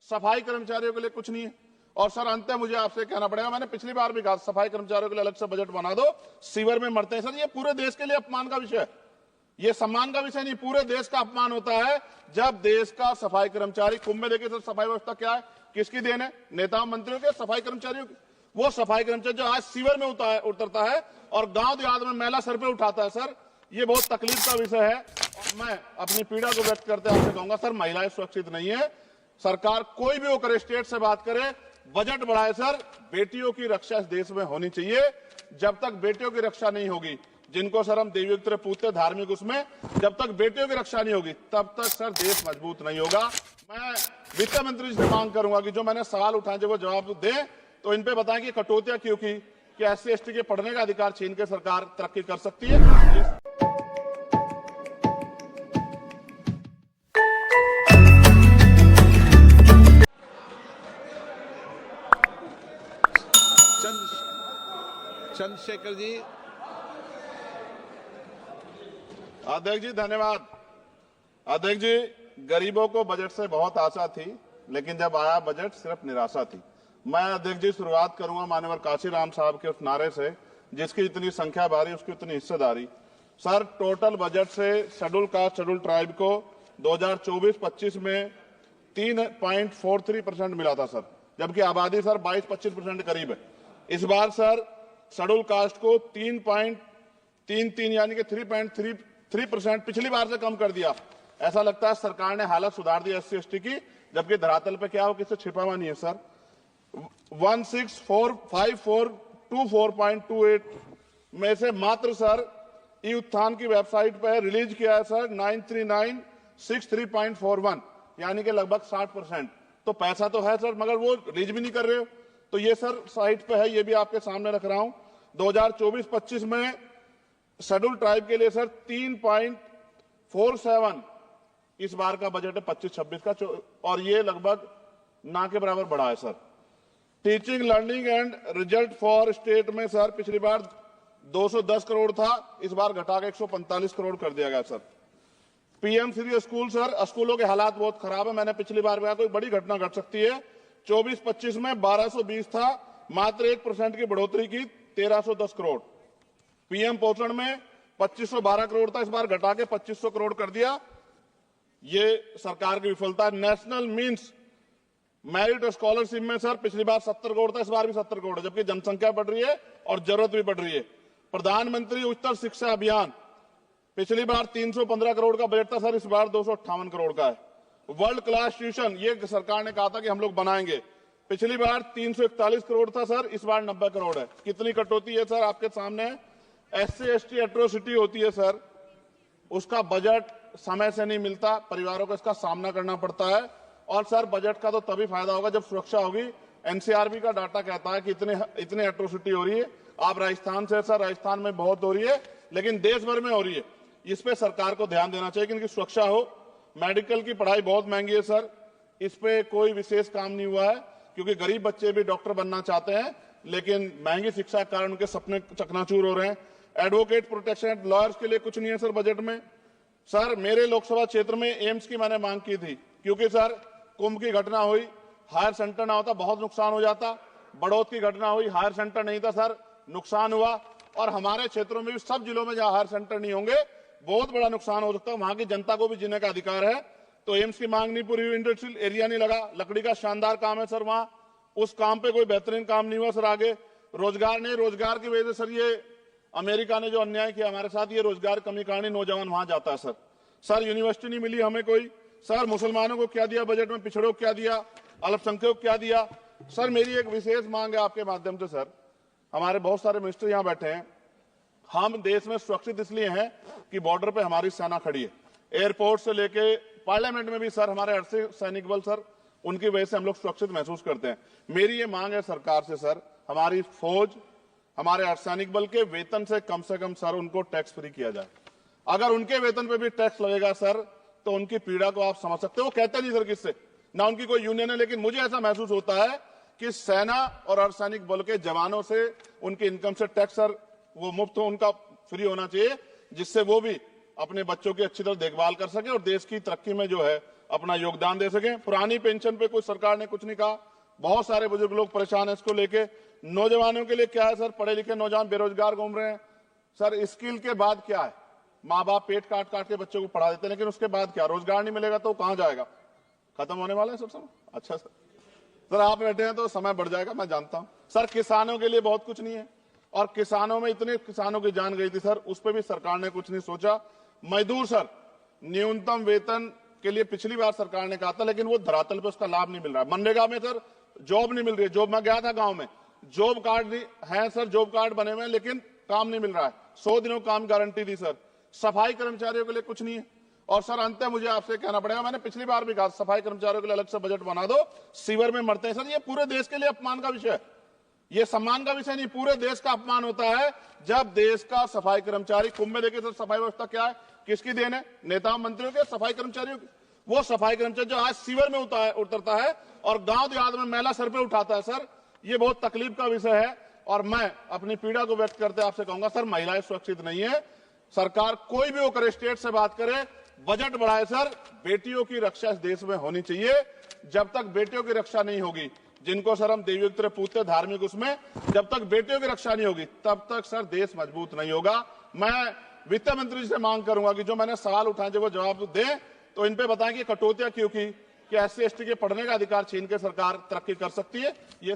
सफाई कर्मचारियों के लिए कुछ नहीं है। और सर अंत में मुझे आपसे कहना पड़ेगा, मैंने पिछली बार भी कहा सफाई कर्मचारियों के लिए अलग से बजट बना दो, सीवर में मरते हैं। सर ये पूरे देश के लिए अपमान का विषय है, ये सम्मान का विषय नहीं, पूरे देश का अपमान होता है जब देश का सफाई कर्मचारी, कुंभ में देखिए सर सफाई व्यवस्था क्या है, किसकी देन है, नेताओं मंत्रियों के, सफाई कर्मचारियों की। वो सफाई कर्मचारी जो आज सीवर में उतरता है और गांव देहात में मैला सर पे उठाता है, सर ये बहुत तकलीफ का विषय है। और मैं अपनी पीड़ा को व्यक्त करते आपसे कहूंगा सर, महिलाएं सुरक्षित नहीं है। सरकार कोई भी वो करे, स्टेट से बात करे, बजट बढ़ाए सर, बेटियों की रक्षा इस देश में होनी चाहिए। जब तक बेटियों की रक्षा नहीं होगी, जिनको सर हम देवी की तरह पूछते धार्मिक, उसमें जब तक बेटियों की रक्षा नहीं होगी तब तक सर देश मजबूत नहीं होगा। मैं वित्त मंत्री जी से मांग करूंगा कि जो मैंने सवाल उठाए जब वो जवाब दें तो इन पे बताएं कि कटौतियां क्यों की, कि SC/ST के पढ़ने का अधिकार छीन के सरकार तरक्की कर सकती है। चंद्रशेखर जी। अध्यक्ष जी धन्यवाद। अध्यक्ष जी, गरीबों को बजट से बहुत आशा थी, लेकिन जब आया बजट सिर्फ निराशा थी। मैं अध्यक्ष जी शुरुआत करूंगा माननीय काशीराम साहब के उस नारे से, जिसकी इतनी संख्या भारी उसकी उतनी हिस्सेदारी। सर टोटल बजट से शेड्यूल कास्ट शेड्यूल ट्राइब को 2024-25 में 3.43% मिला था सर, जबकि आबादी सर 22-25% करीब है। इस बार सर शेड्यूल कास्ट को 3.33 यानी कि 3.33% पिछली बार से कम कर दिया। ऐसा लगता है सरकार ने हालत सुधार दी SC/ST की, जबकि धरातल पे क्या हो किसी छिपा हुआ नहीं है सर। 1645424.28 में से मात्र सर ई उत्थान की वेबसाइट पर रिलीज किया है सर 93963.41 यानी कि लगभग 60%। तो पैसा तो है सर, मगर वो रिलीज भी नहीं कर रहे हो। तो ये सर साइट पे है, ये भी आपके सामने रख रहा हूं। 2024-25 में शेड्यूल ट्राइब के लिए सर 3.47 इस बार का बजट है 25-26 का, और ये लगभग ना के बराबर बढ़ा है sir. Teaching learning and result for state में सर पिछली बार 210 करोड़ था, इस बार घटा के 145 करोड़ कर दिया गया sir. PM Shri school sir, स्कूलों के हालात बहुत खराब है, मैंने पिछली बार कहा कोई बड़ी घटना घट सकती है। 24-25 में 1220 था, मात्र 1% की बढ़ोतरी की 1310 करोड़। PM पोषण में 2512 करोड़ था, इस बार घटा के 2500 करोड़ कर दिया। ये सरकार की विफलता है। नेशनल मीन्स मेरिट स्कॉलरशिप में सर पिछली बार 70 करोड़ था, इस बार भी 70 करोड़ है, जबकि जनसंख्या बढ़ रही है और जरूरत भी बढ़ रही है। प्रधानमंत्री उच्चतर शिक्षा अभियान पिछली बार 315 करोड़ का बजट था सर, इस बार 258 करोड़ का है। वर्ल्ड क्लास ट्यूशन ये सरकार ने कहा था कि हम लोग बनाएंगे, पिछली बार 341 करोड़ था सर, इस बार 90 करोड़ है। कितनी कटौती है सर आपके सामने। SC/ST एट्रोसिटी होती है सर, उसका बजट समय से नहीं मिलता, परिवारों को इसका सामना करना पड़ता है। और सर बजट का तो तभी फायदा होगा जब सुरक्षा होगी। NCRB का डाटा कहता है कि इतने एट्रोसिटी हो रही है। आप राजस्थान से सर, राजस्थान में बहुत हो रही है, लेकिन देश भर में हो रही है। इस पे सरकार को ध्यान देना चाहिए कि इनकी सुरक्षा हो। मेडिकल की पढ़ाई बहुत महंगी है सर, इस पे कोई विशेष काम नहीं हुआ है, क्योंकि गरीब बच्चे भी डॉक्टर बनना चाहते हैं, लेकिन महंगी शिक्षा के कारण उनके सपने चकनाचूर हो रहे हैं। एडवोकेट प्रोटेक्शन लॉयर्स के लिए कुछ नहीं है सर बजट में। सर मेरे लोकसभा क्षेत्र में एम्स की मैंने मांग की थी, क्योंकि सर कुंभ की घटना हुई, हायर सेंटर ना होता बहुत नुकसान हो जाता। बड़ौद की घटना हुई, हायर सेंटर नहीं था सर, नुकसान हुआ। और हमारे क्षेत्रों में भी सब जिलों में जहां हायर सेंटर नहीं होंगे बहुत बड़ा नुकसान हो सकता है। वहां की जनता को भी जीने का अधिकार है। तो एम्स की मांग नहीं पूरी हुई, इंडस्ट्रियल एरिया नहीं लगा। लकड़ी का शानदार काम है सर वहां, उस काम पे कोई बेहतरीन काम नहीं हुआ सर। आगे रोजगार नहीं, रोजगार की वजह से सर ये अमेरिका ने जो अन्याय किया हमारे साथ, ये रोजगार कमी कारण नौजवान वहां जाता है सर। सर यूनिवर्सिटी नहीं मिली हमें कोई। सर मुसलमानों को क्या दिया बजट में, पिछड़ों को क्या दिया, अल्पसंख्यकों को क्या दिया। सर मेरी एक विशेष मांग है आपके माध्यम से सर, हमारे बहुत सारे मिनिस्टर यहाँ बैठे हैं, हम देश में सुरक्षित इसलिए हैं कि बॉर्डर पे हमारी सेना खड़ी है। एयरपोर्ट से लेके पार्लियामेंट में भी सर हमारे अर्धसैनिक बल सर, उनकी वजह से हम लोग सुरक्षित महसूस करते हैं। मेरी ये मांग है सरकार से सर, हमारी फौज, हमारे अर्धसैनिक बल के वेतन से कम सर उनको टैक्स फ्री किया जाए। अगर उनके वेतन पे भी टैक्स लगेगा सर, तो उनकी पीड़ा को आप समझ सकते हो। वो कहते नहीं सर किससे, ना उनकी कोई यूनियन है, लेकिन मुझे ऐसा महसूस होता है कि सेना और अर्धसैनिक बल के जवानों से उनकी इनकम से टैक्स सर वो मुफ्त हो, उनका फ्री होना चाहिए, जिससे वो भी अपने बच्चों की अच्छी तरह देखभाल कर सके और देश की तरक्की में जो है अपना योगदान दे सकें। पुरानी पेंशन पे कोई सरकार ने कुछ नहीं कहा, बहुत सारे बुजुर्ग लोग परेशान हैं इसको लेके। नौजवानों के लिए क्या है सर, पढ़े लिखे नौजवान बेरोजगार घूम रहे हैं सर। स्किल के बाद क्या है, माँ बाप पेट काट काट के बच्चों को पढ़ा देते हैं, लेकिन उसके बाद क्या, रोजगार नहीं मिलेगा तो कहां जाएगा, खत्म होने वाला है सब समय। अच्छा सर आप बैठे हैं तो समय बढ़ जाएगा, मैं जानता हूं सर। किसानों के लिए बहुत कुछ नहीं है, और किसानों में इतने किसानों की जान गई थी सर, उस पर भी सरकार ने कुछ नहीं सोचा। मजदूर सर, न्यूनतम वेतन के लिए पिछली बार सरकार ने कहा था, लेकिन वो धरातल पे उसका लाभ नहीं मिल रहा है। मनरेगा में सर जॉब नहीं मिल रही है। जॉब, मैं गया था गांव में, जॉब कार्ड है सर, जॉब कार्ड बने हुए हैं, लेकिन काम नहीं मिल रहा है। 100 दिनों काम गारंटी दी सर। सफाई कर्मचारियों के लिए कुछ नहीं है। और सर अंत में मुझे आपसे कहना पड़ेगा, मैंने पिछली बार भी कहा, सफाई कर्मचारियों के लिए अलग से बजट बना दो, सीवर में मरते हैं सर। ये पूरे देश के लिए अपमान का विषय है, ये सम्मान का विषय नहीं, पूरे देश का अपमान होता है जब देश का सफाई कर्मचारी, कुंभ में देखिए सर सफाई व्यवस्था क्या है, किसकी देन है, नेताओं मंत्रियों के, सफाई कर्मचारियों की। वो सफाई कर्मचारी जो आज सीवर में उतरता है और गांव देहात में मैला सर पे उठाता है सर, ये बहुत तकलीफ का विषय है। और मैं अपनी पीड़ा को व्यक्त करते आपसे कहूंगा सर, महिलाएं सुरक्षित नहीं है। सरकार कोई भी वो करे, स्टेट से बात करे, बजट बढ़ाए सर। बेटियों की रक्षा इस देश में होनी चाहिए। जब तक बेटियों की रक्षा नहीं होगी, जिनको सर हम देवी उत्तर पूछते धार्मिक, उसमें जब तक बेटियों की रक्षा नहीं होगी तब तक सर देश मजबूत नहीं होगा। मैं वित्त मंत्री जी से मांग करूंगा कि जो मैंने सवाल उठाए जब वो जवाब दें, तो इन पे बताएं कि कटौतियां क्यों की, कि SC ST के पढ़ने का अधिकार छीन के सरकार तरक्की कर सकती है। ये